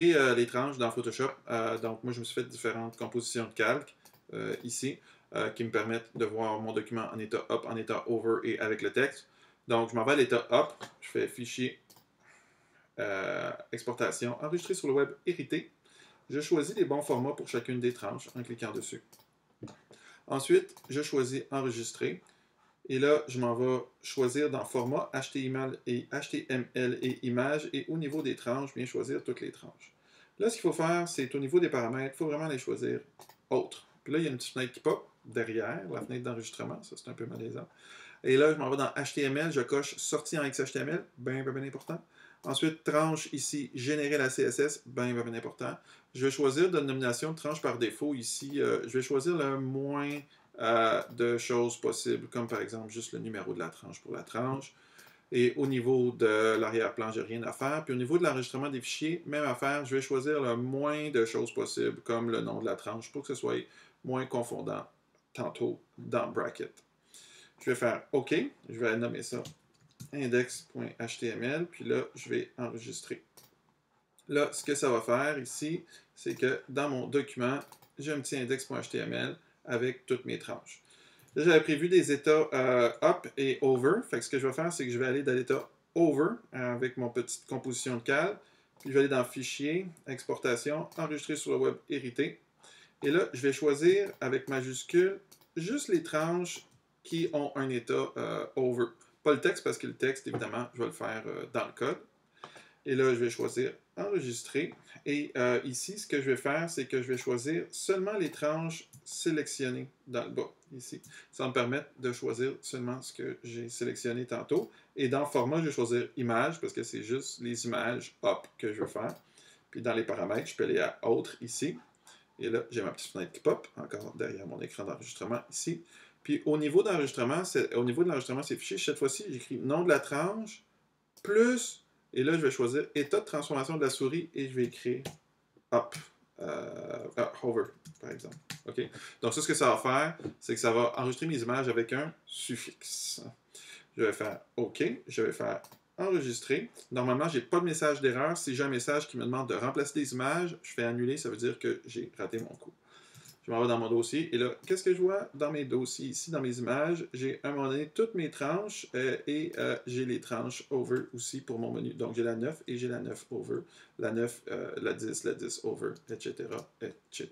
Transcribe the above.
Et les tranches dans Photoshop. Donc, moi, je me suis fait différentes compositions de calque ici qui me permettent de voir mon document en état up, en état over et avec le texte. Donc, je m'en vais à l'état up. Je fais fichier, exportation, enregistrer sur le web, hériter. Je choisis les bons formats pour chacune des tranches en cliquant dessus. Ensuite, je choisis enregistrer. Et là, je m'en vais choisir dans format HTML et images. Et au niveau des tranches, bien choisir toutes les tranches. Là, ce qu'il faut faire, c'est au niveau des paramètres, il faut vraiment les choisir autres. Puis là, il y a une petite fenêtre qui pop derrière, la fenêtre d'enregistrement. Ça, c'est un peu malaisant. Et là, je m'en vais dans HTML, je coche sortie en XHTML, bien important. Ensuite, tranche ici, générer la CSS, bien important. Je vais choisir de nomination de tranche par défaut ici. Je vais choisir le moins de choses possibles, comme par exemple juste le numéro de la tranche pour la tranche. Et au niveau de l'arrière-plan, j'ai rien à faire. Puis au niveau de l'enregistrement des fichiers, même affaire, je vais choisir le moins de choses possibles, comme le nom de la tranche, pour que ce soit moins confondant tantôt dans bracket. Je vais faire OK. Je vais nommer ça index.html. Puis là, je vais enregistrer. Là, ce que ça va faire ici, c'est que dans mon document, j'ai un petit index.html avec toutes mes tranches. Là, j'avais prévu des états up et over. Fait que ce que je vais faire, c'est que je vais aller dans l'état over avec mon petite composition de cal. Puis je vais aller dans Fichier, Exportation, Enregistrer sur le web, Hériter. Et là, je vais choisir avec majuscule juste les tranches qui ont un état over. Pas le texte, parce que le texte, évidemment, je vais le faire dans le code. Et là, je vais choisir enregistrer. Et ici, ce que je vais faire, c'est que je vais choisir seulement les tranches sélectionnées dans le bas, ici. Ça va me permettre de choisir seulement ce que j'ai sélectionné tantôt. Et dans format, je vais choisir image, parce que c'est juste les images up que je veux faire. Puis dans les paramètres, je peux aller à autre ici. Et là, j'ai ma petite fenêtre qui pop, encore derrière mon écran d'enregistrement ici. Puis au niveau de l'enregistrement, c'est fichier. Cette fois-ci, j'écris nom de la tranche, plus, et là, je vais choisir état de transformation de la souris et je vais écrire up, hover, par exemple. OK? Donc, ça, ce que ça va faire, c'est que ça va enregistrer mes images avec un suffixe. Je vais faire OK. Je vais faire enregistrer. Normalement, je n'ai pas de message d'erreur. Si j'ai un message qui me demande de remplacer des images, je fais annuler. Ça veut dire que j'ai raté mon coup. Je m'en vais dans mon dossier. Et là, qu'est-ce que je vois dans mes dossiers ici, dans mes images? J'ai à un moment donné toutes mes tranches et j'ai les tranches over aussi pour mon menu. Donc, j'ai la 9 et j'ai la 9 over. La 9, la 10 over, etc., etc.